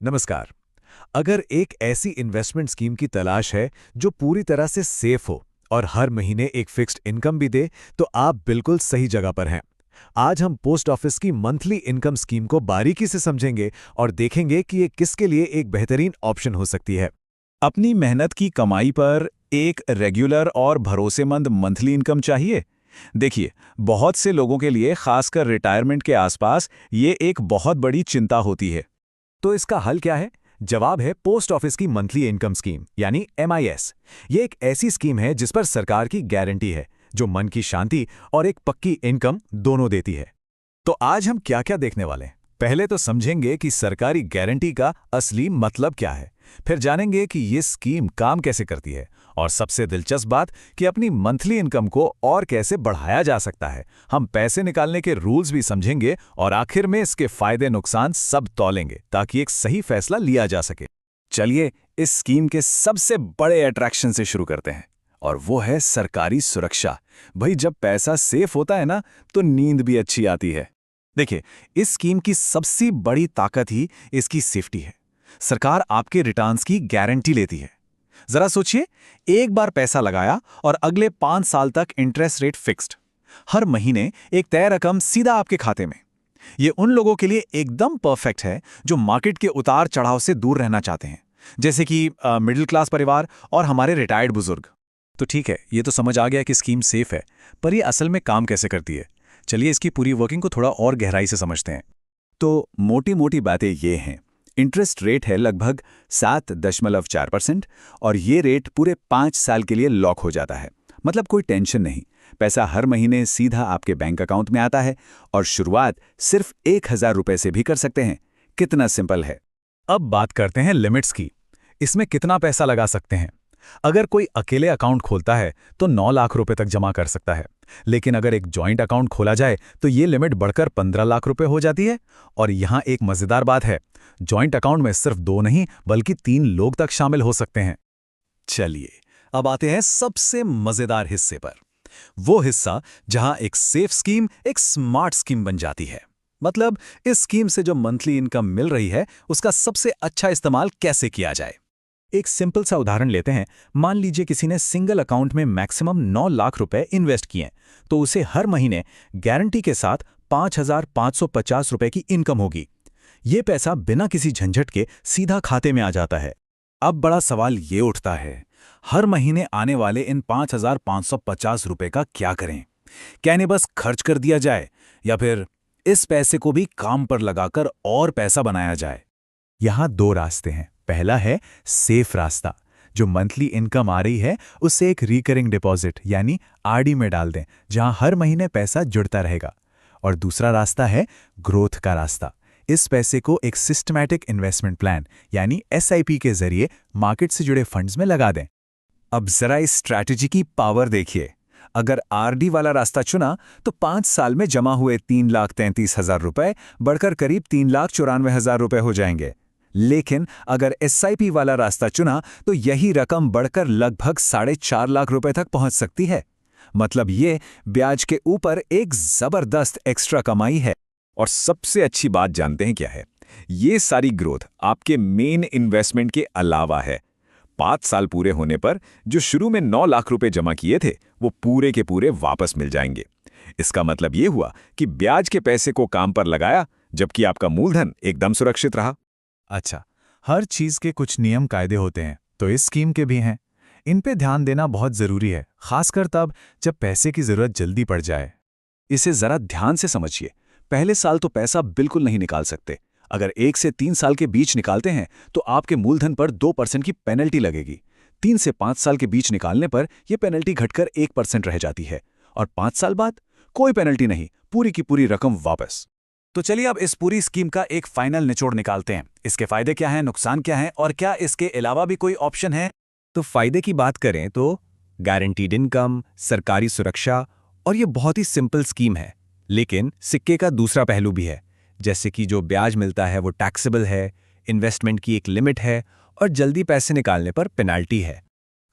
नमस्कार। अगर एक ऐसी इन्वेस्टमेंट स्कीम की तलाश है जो पूरी तरह से सेफ हो और हर महीने एक फिक्स्ड इनकम भी दे, तो आप बिल्कुल सही जगह पर हैं। आज हम पोस्ट ऑफिस की मंथली इनकम स्कीम को बारीकी से समझेंगे और देखेंगे कि ये किसके लिए एक बेहतरीन ऑप्शन हो सकती है। अपनी मेहनत की कमाई पर एक रेगुलर और भरोसेमंद मंथली इनकम चाहिए। देखिए, बहुत से लोगों के लिए खासकर रिटायरमेंट के आसपास ये एक बहुत बड़ी चिंता होती है। तो इसका हल क्या है? जवाब है पोस्ट ऑफिस की मंथली इनकम स्कीम यानी MIS। ये एक ऐसी स्कीम है जिस पर सरकार की गारंटी है, जो मन की शांति और एक पक्की इनकम दोनों देती है। तो आज हम क्या-क्या देखने वाले हैं? पहले तो समझेंगे कि सरकारी गारंटी का असली मतलब क्या है। फिर जानेंगे कि ये स्कीम काम कैसे करती है और सबसे दिलचस्प बात कि अपनी मंथली इनकम को और कैसे बढ़ाया जा सकता है। हम पैसे निकालने के रूल्स भी समझेंगे और आखिर में इसके फायदे नुकसान सब तौलेंगे ताकि एक सही फैसला लिया जा सके। चलिए, इस स्कीम के सबसे बड़े अट्रैक्शन से शुरू करते हैं, और वो है सरकारी सुरक्षा। भाई, जब पैसा सेफ होता है ना, तो नींद भी अच्छी आती है। देखिए, इस स्कीम की सबसे बड़ी ताकत ही इसकी सेफ्टी है। सरकार आपके रिटर्न्स की गारंटी लेती है। जरा सोचिए, एक बार पैसा लगाया और अगले 5 साल तक इंटरेस्ट रेट फिक्स्ड। हर महीने एक तय रकम सीधा आपके खाते में। ये उन लोगों के लिए एकदम परफेक्ट है जो मार्केट के उतार चढ़ाव से दूर रहना चाहते हैं, जैसे कि मिडिल क्लास परिवार और हमारे रिटायर्ड बुजुर्ग। तो ठीक है, ये तो समझ आ गया कि स्कीम सेफ है, पर ये असल में काम कैसे करती है? चलिए इसकी पूरी वर्किंग को थोड़ा और गहराई से समझते हैं। तो मोटी मोटी बातें ये हैं। इंटरेस्ट रेट है लगभग 7.4% और ये रेट पूरे 5 साल के लिए लॉक हो जाता है। मतलब कोई टेंशन नहीं, पैसा हर महीने सीधा आपके बैंक अकाउंट में आता है और शुरुआत सिर्फ 1,000 रुपए से भी कर सकते हैं। कितना सिंपल है। अब बात करते हैं लिमिट्स की। इसमें कितना पैसा लगा सकते हैं? अगर कोई अकेले अकाउंट खोलता है तो 9 लाख रुपए तक जमा कर सकता है, लेकिन अगर एक जॉइंट अकाउंट खोला जाए तो ये लिमिट बढ़कर 15 लाख रुपए हो जाती है। और यहाँ एक मजेदार बात है, जॉइंट अकाउंट में सिर्फ 2 नहीं बल्कि 3 लोग तक शामिल हो सकते हैं। चलिए, अब आते हैं सबसे मजेदार हिस्से पर। वो हिस्सा जहां एक सेफ स्कीम एक स्मार्ट स्कीम बन जाती है। मतलब इस स्कीम से जो मंथली इनकम मिल रही है उसका सबसे अच्छा इस्तेमाल कैसे किया जाए। एक सिंपल सा उदाहरण लेते हैं। मान लीजिए किसी ने सिंगल अकाउंट में मैक्सिमम 9 लाख रुपए इन्वेस्ट किए, तो उसे हर महीने गारंटी के साथ 5,550 रुपए की इनकम होगी। ये पैसा बिना किसी झंझट के सीधा खाते में आ जाता है। अब बड़ा सवाल ये उठता है, हर महीने आने वाले इन 5,550 रुपए का क्या करें? क्या इन्हें बस खर्च कर दिया जाए या फिर इस पैसे को भी काम पर लगाकर और पैसा बनाया जाए? यहाँ 2 रास्ते हैं। पहला है सेफ रास्ता, जो मंथली इनकम आ रही है उससे एक रिकरिंग डिपॉजिट यानी RD में डाल दें, जहां हर महीने पैसा जुड़ता रहेगा। और दूसरा रास्ता है ग्रोथ का रास्ता। इस पैसे को एक सिस्टमैटिक इन्वेस्टमेंट प्लान यानी SIP के जरिए मार्केट से जुड़े फंड्स में लगा दें। अब जरा इस स्ट्रैटेजी की पावर देखिए। अगर RD वाला रास्ता चुना तो 5 साल में जमा हुए 3,33,000 रुपए बढ़कर करीब 3,94,000 रुपए हो जाएंगे। लेकिन अगर SIP वाला रास्ता चुना तो यही रकम बढ़कर लगभग 4.5 लाख रुपए तक पहुंच सकती है। मतलब ये ब्याज के ऊपर एक जबरदस्त एक्स्ट्रा कमाई है। और सबसे अच्छी बात जानते हैं क्या है? ये सारी ग्रोथ आपके मेन इन्वेस्टमेंट के अलावा है। 5 साल पूरे होने पर जो शुरू में 9 लाख रुपए जमा किए थे, वो पूरे के पूरे वापस मिल जाएंगे। इसका मतलब ये हुआ कि ब्याज के पैसे को काम पर लगाया, जबकि आपका मूलधन एकदम सुरक्षित रहा। अच्छा, हर चीज के कुछ नियम कायदे होते हैं, तो इस स्कीम के भी हैं। इन पे ध्यान देना बहुत जरूरी है, खासकर तब जब पैसे की जरूरत जल्दी पड़ जाए। इसे जरा ध्यान से समझिए। पहले साल तो पैसा बिल्कुल नहीं निकाल सकते। अगर 1 से 3 साल के बीच निकालते हैं तो आपके मूलधन पर 2% की पेनल्टी लगेगी। 3 से 5 साल के बीच निकालने पर यह पेनल्टी घटकर 1% रह जाती है और 5 साल बाद कोई पेनल्टी नहीं, पूरी की पूरी रकम वापस। तो चलिए अब इस पूरी स्कीम का एक फाइनल निचोड़ निकालते हैं। इसके फायदे क्या हैं, नुकसान क्या हैं और क्या इसके अलावा भी कोई ऑप्शन है? तो फायदे की बात करें तो गारंटीड इनकम, सरकारी सुरक्षा और ये बहुत ही सिंपल स्कीम है। लेकिन सिक्के का दूसरा पहलू भी है, जैसे कि जो ब्याज मिलता है वो टैक्सेबल है, इन्वेस्टमेंट की एक लिमिट है और जल्दी पैसे निकालने पर पेनल्टी है।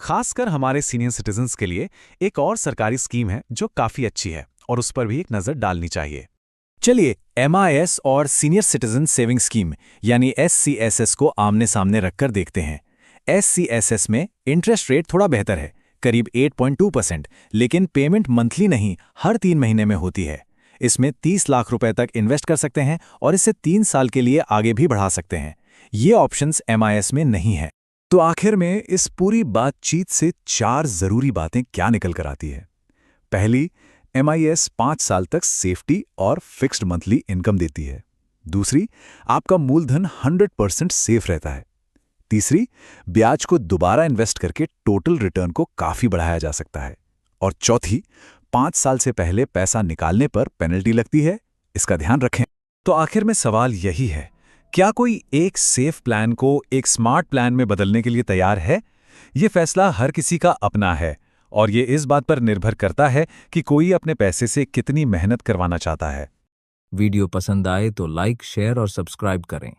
खासकर हमारे सीनियर सिटीजन्स के लिए एक और सरकारी स्कीम है जो काफ़ी अच्छी है और उस पर भी एक नज़र डालनी चाहिए। चलिए MIS और सीनियर सिटीजन सेविंग स्कीम यानी SCSS को आमने सामने रखकर देखते हैं। SCSS में इंटरेस्ट रेट थोड़ा बेहतर है, करीब 8.2%, लेकिन पेमेंट मंथली नहीं, हर 3 महीने में होती है। इसमें 30 लाख रुपए तक इन्वेस्ट कर सकते हैं और इसे 3 साल के लिए आगे भी बढ़ा सकते हैं। ये ऑप्शंस MIS में नहीं है। तो आखिर में इस पूरी बातचीत से 4 जरूरी बातें क्या निकल कर आती है। पहली, MIS 5 साल तक सेफ्टी और फिक्स्ड मंथली इनकम देती है। दूसरी, आपका मूलधन 100% सेफ रहता है। तीसरी, ब्याज को दोबारा इन्वेस्ट करके टोटल रिटर्न को काफी बढ़ाया जा सकता है। और चौथी, 5 साल से पहले पैसा निकालने पर पेनल्टी लगती है, इसका ध्यान रखें। तो आखिर में सवाल यही है, क्या कोई एक सेफ प्लान को एक स्मार्ट प्लान में बदलने के लिए तैयार है? ये फैसला हर किसी का अपना है और ये इस बात पर निर्भर करता है कि कोई अपने पैसे से कितनी मेहनत करवाना चाहता है। वीडियो पसंद आए तो लाइक, शेयर और सब्सक्राइब करें।